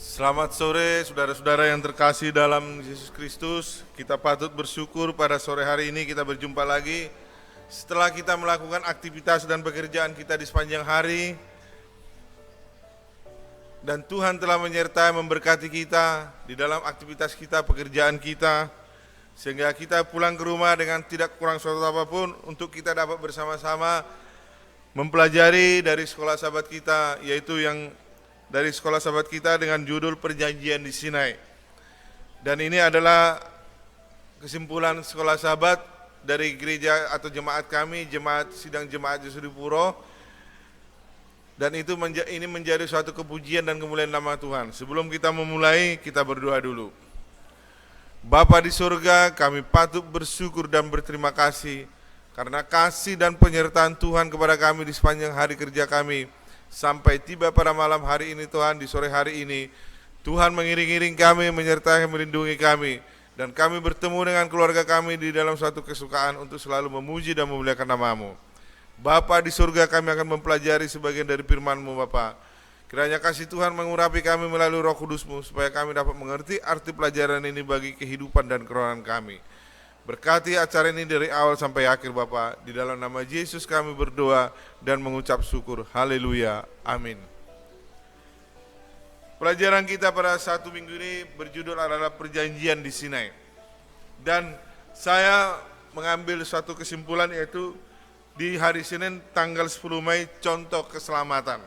Selamat sore saudara-saudara yang terkasih dalam Yesus Kristus. Kita patut bersyukur pada sore hari ini kita berjumpa lagi. Setelah kita melakukan aktivitas dan pekerjaan kita di sepanjang hari, dan Tuhan telah menyertai memberkati kita di dalam aktivitas kita, pekerjaan kita, sehingga kita pulang ke rumah dengan tidak kurang suatu apapun untuk kita dapat bersama-sama mempelajari dari sekolah sahabat kita, yaitu yang dari sekolah sahabat kita dengan judul Perjanjian di Sinai. Dan ini adalah kesimpulan sekolah sahabat dari gereja atau jemaat kami, jemaat sidang jemaat Yesus di Puro. Dan itu ini menjadi suatu kepujian dan kemuliaan nama Tuhan. Sebelum kita memulai, kita berdoa dulu. Bapa di surga, kami patut bersyukur dan berterima kasih karena kasih dan penyertaan Tuhan kepada kami di sepanjang hari kerja kami. Sampai tiba pada malam hari ini Tuhan, di sore hari ini Tuhan mengiring-iring kami, menyertai, melindungi kami, dan kami bertemu dengan keluarga kami di dalam suatu kesukaan untuk selalu memuji dan memuliakan nama-Mu. Bapa di surga, kami akan mempelajari sebagian dari firman-Mu Bapa. Kiranya kasih Tuhan mengurapi kami melalui Roh Kudus-Mu supaya kami dapat mengerti arti pelajaran ini bagi kehidupan dan kerohanian kami. Berkati acara ini dari awal sampai akhir Bapa. Di dalam nama Yesus kami berdoa dan mengucap syukur. Haleluya. Amin. Pelajaran kita pada satu minggu ini berjudul adalah Perjanjian di Sinai. Dan saya mengambil suatu kesimpulan, yaitu di hari Senin tanggal 10 Mei contoh keselamatan.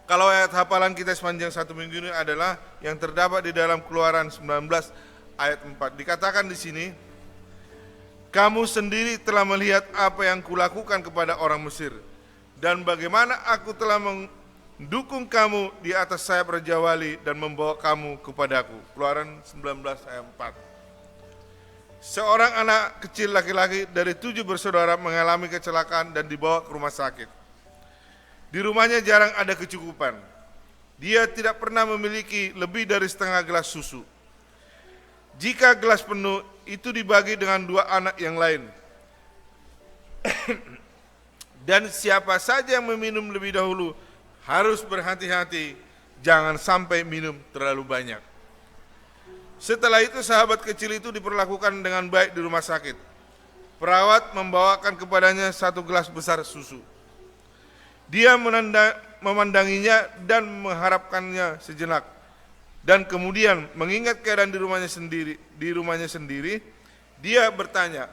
Kalau ayat hafalan kita sepanjang satu minggu ini adalah yang terdapat di dalam Keluaran 19 ayat 4. Dikatakan di sini, kamu sendiri telah melihat apa yang kulakukan kepada orang Mesir, dan bagaimana aku telah mendukung kamu di atas sayap Raja Wali dan membawa kamu kepadaku. Keluaran 19 ayat 4. Seorang anak kecil laki-laki dari 7 bersaudara mengalami kecelakaan dan dibawa ke rumah sakit. Di rumahnya jarang ada kecukupan. Dia tidak pernah memiliki lebih dari setengah gelas susu. Jika gelas penuh, itu dibagi dengan 2 anak yang lain. Dan siapa saja yang meminum lebih dahulu harus berhati-hati, jangan sampai minum terlalu banyak. Setelah itu sahabat kecil itu diperlakukan dengan baik di rumah sakit. Perawat membawakan kepadanya 1 gelas besar susu. Dia memandanginya dan mengharapkannya sejenak. Dan kemudian mengingat keadaan di rumahnya sendiri, dia bertanya,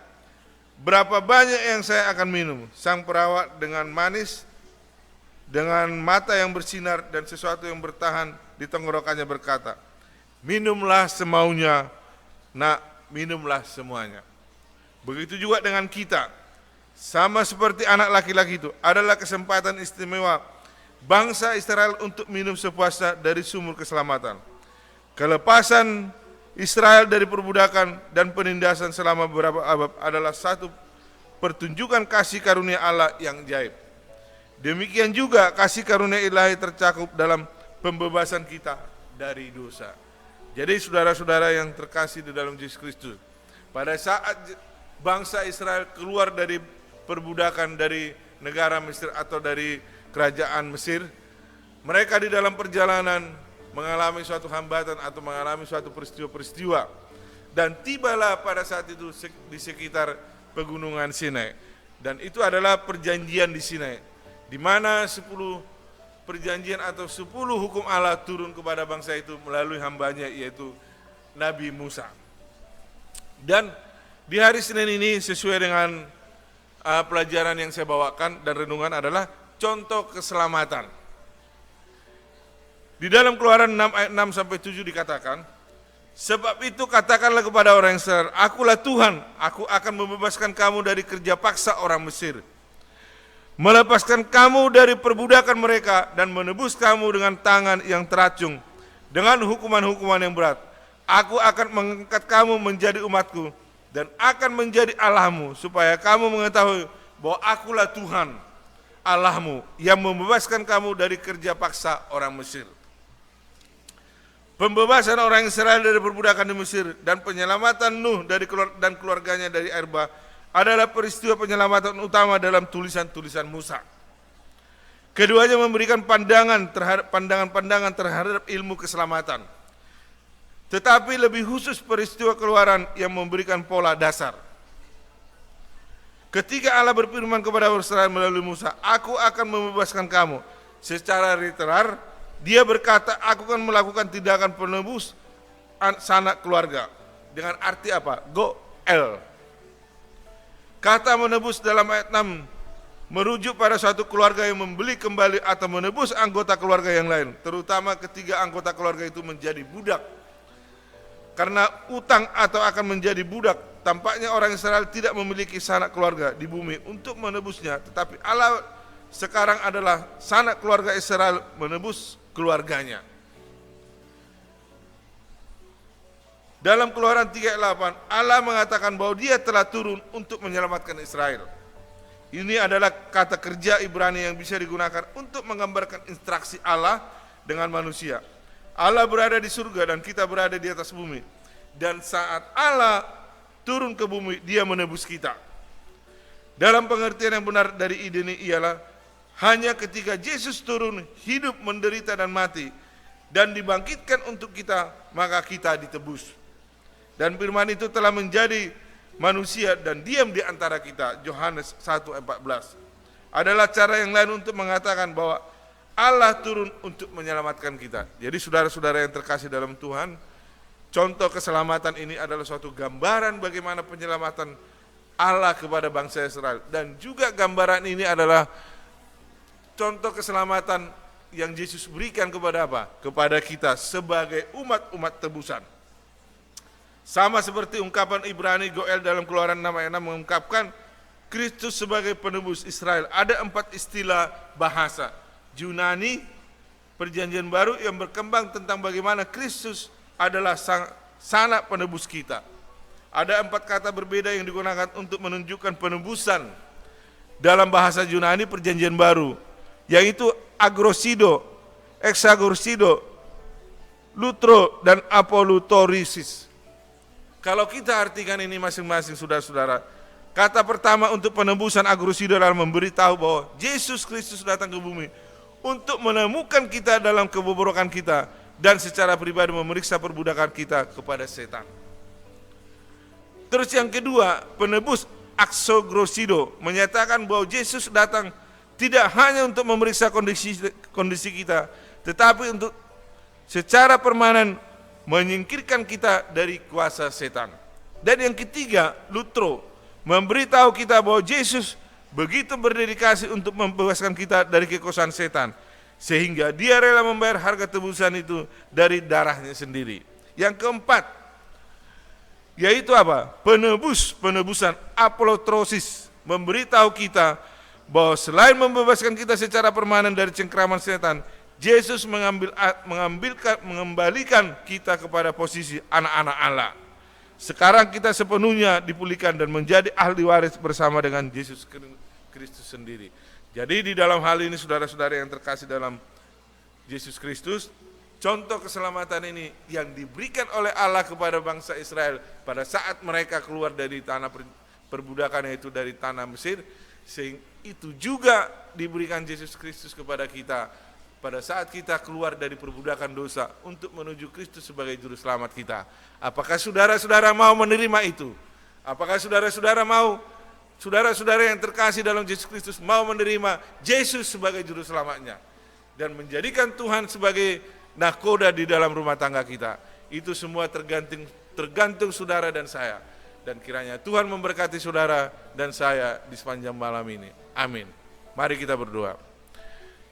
berapa banyak yang saya akan minum? Sang perawat dengan manis, dengan mata yang bersinar dan sesuatu yang bertahan di tenggorokannya berkata, minumlah semaunya, nak, minumlah semuanya. Begitu juga dengan kita, sama seperti anak laki-laki itu, adalah kesempatan istimewa bangsa Israel untuk minum sepuasnya dari sumur keselamatan. Kelepasan Israel dari perbudakan dan penindasan selama beberapa abad adalah satu pertunjukan kasih karunia Allah yang ajaib. Demikian juga kasih karunia ilahi tercakup dalam pembebasan kita dari dosa. Jadi saudara-saudara yang terkasih di dalam Yesus Kristus, pada saat bangsa Israel keluar dari perbudakan dari negara Mesir atau dari kerajaan Mesir, mereka di dalam perjalanan mengalami suatu hambatan atau mengalami suatu peristiwa-peristiwa, dan tibalah pada saat itu di sekitar pegunungan Sinai, dan itu adalah perjanjian di Sinai, di mana 10 perjanjian atau 10 hukum Allah turun kepada bangsa itu melalui hambanya, yaitu Nabi Musa. Dan di hari Senin ini sesuai dengan pelajaran yang saya bawakan dan renungan adalah contoh keselamatan. Di dalam Keluaran 6 ayat 6 sampai 7 dikatakan, sebab itu katakanlah kepada orang Israel, akulah Tuhan, aku akan membebaskan kamu dari kerja paksa orang Mesir, melepaskan kamu dari perbudakan mereka dan menebus kamu dengan tangan yang teracung, dengan hukuman-hukuman yang berat. Aku akan mengangkat kamu menjadi umatku dan akan menjadi Allahmu, supaya kamu mengetahui bahwa akulah Tuhan Allahmu yang membebaskan kamu dari kerja paksa orang Mesir. Pembebasan orang Israel dari perbudakan di Mesir dan penyelamatan Nuh dan keluarganya dari air bah adalah peristiwa penyelamatan utama dalam tulisan-tulisan Musa. Keduanya memberikan pandangan-pandangan terhadap ilmu keselamatan. Tetapi lebih khusus peristiwa keluaran yang memberikan pola dasar. Ketika Allah berfirman kepada Israel melalui Musa, "Aku akan membebaskan kamu." Secara literal, dia berkata, "Aku akan melakukan tindakan penebus sanak keluarga." Dengan arti apa? Goel. Kata menebus dalam ayat 6 merujuk pada suatu keluarga yang membeli kembali atau menebus anggota keluarga yang lain, terutama ketiga anggota keluarga itu menjadi budak karena utang atau akan menjadi budak. Tampaknya orang Israel tidak memiliki sanak keluarga di bumi untuk menebusnya, tetapi Allah sekarang adalah sanak keluarga Israel menebus keluarganya. Dalam Keluaran 3:8, Allah mengatakan bahwa Dia telah turun untuk menyelamatkan Israel. Ini adalah kata kerja Ibrani yang bisa digunakan untuk menggambarkan interaksi Allah dengan manusia. Allah berada di surga dan kita berada di atas bumi. Dan saat Allah turun ke bumi, Dia menebus kita. Dalam pengertian yang benar dari ide ini ialah hanya ketika Yesus turun, hidup, menderita dan mati, dan dibangkitkan untuk kita, maka kita ditebus. Dan firman itu telah menjadi manusia dan diam di antara kita. Yohanes 1:14 adalah cara yang lain untuk mengatakan bahwa Allah turun untuk menyelamatkan kita. Jadi saudara-saudara yang terkasih dalam Tuhan, contoh keselamatan ini adalah suatu gambaran bagaimana penyelamatan Allah kepada bangsa Israel. Dan juga gambaran ini adalah contoh keselamatan yang Yesus berikan kepada apa? Kepada kita sebagai umat-umat tebusan. Sama seperti ungkapan Ibrani Goel dalam Keluaran 6:6 mengungkapkan Kristus sebagai penebus Israel. Ada 4 istilah bahasa Yunani Perjanjian Baru yang berkembang tentang bagaimana Kristus adalah sanak penebus kita. Ada 4 kata berbeda yang digunakan untuk menunjukkan penebusan dalam bahasa Yunani Perjanjian Baru, yaitu agrosido, exagorsido, lutro, dan apolutorisis. Kalau kita artikan ini masing-masing saudara-saudara, kata pertama untuk penebusan agrosido adalah memberitahu bahwa Yesus Kristus datang ke bumi untuk menemukan kita dalam kebobrokan kita dan secara pribadi memeriksa perbudakan kita kepada setan. Terus yang kedua, penebus axogrosido menyatakan bahwa Yesus datang tidak hanya untuk memeriksa kondisi kita, tetapi untuk secara permanen menyingkirkan kita dari kuasa setan. Dan yang ketiga, lutro, memberitahu kita bahwa Yesus begitu berdedikasi untuk membebaskan kita dari kekuasaan setan, sehingga Dia rela membayar harga tebusan itu dari darahnya sendiri. Yang keempat, yaitu apa? Penebusan apolotrosis, memberitahu kita bahwa selain membebaskan kita secara permanen dari cengkraman setan, Yesus mengembalikan kita kepada posisi anak-anak Allah. Sekarang kita sepenuhnya dipulihkan dan menjadi ahli waris bersama dengan Yesus Kristus sendiri. Jadi di dalam hal ini saudara-saudara yang terkasih dalam Yesus Kristus, contoh keselamatan ini yang diberikan oleh Allah kepada bangsa Israel pada saat mereka keluar dari tanah perbudakan, yaitu dari tanah Mesir, sehingga itu juga diberikan Yesus Kristus kepada kita pada saat kita keluar dari perbudakan dosa untuk menuju Kristus sebagai juru selamat kita. Apakah saudara-saudara mau menerima itu? Apakah saudara-saudara mau, saudara-saudara yang terkasih dalam Yesus Kristus mau menerima Yesus sebagai juru selamatnya dan menjadikan Tuhan sebagai nahkoda di dalam rumah tangga kita? Itu semua tergantung saudara dan saya. Dan kiranya Tuhan memberkati saudara dan saya di sepanjang malam ini. Amin. Mari kita berdoa.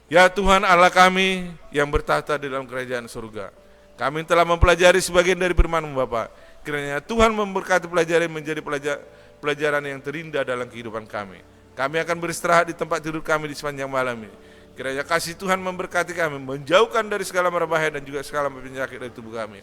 Ya Tuhan Allah kami yang bertahta di dalam kerajaan surga, kami telah mempelajari sebagian dari firman-Mu Bapa. Kiranya Tuhan memberkati pelajaran menjadi pelajaran yang terindah dalam kehidupan kami. Kami akan beristirahat di tempat tidur kami di sepanjang malam ini. Kiranya kasih Tuhan memberkati kami, menjauhkan dari segala mara bahaya dan juga segala penyakit dari tubuh kami.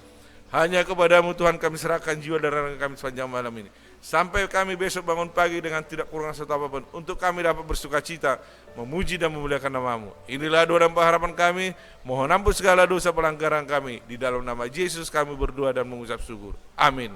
Hanya kepada-Mu Tuhan kami serahkan jiwa dan raga kami sepanjang malam ini. Sampai kami besok bangun pagi dengan tidak kurang satu apapun, untuk kami dapat bersuka cita, memuji dan memuliakan nama-Mu. Inilah doa dan pengharapan kami, mohon ampun segala dosa pelanggaran kami. Di dalam nama Yesus kami berdoa dan mengucap syukur. Amin.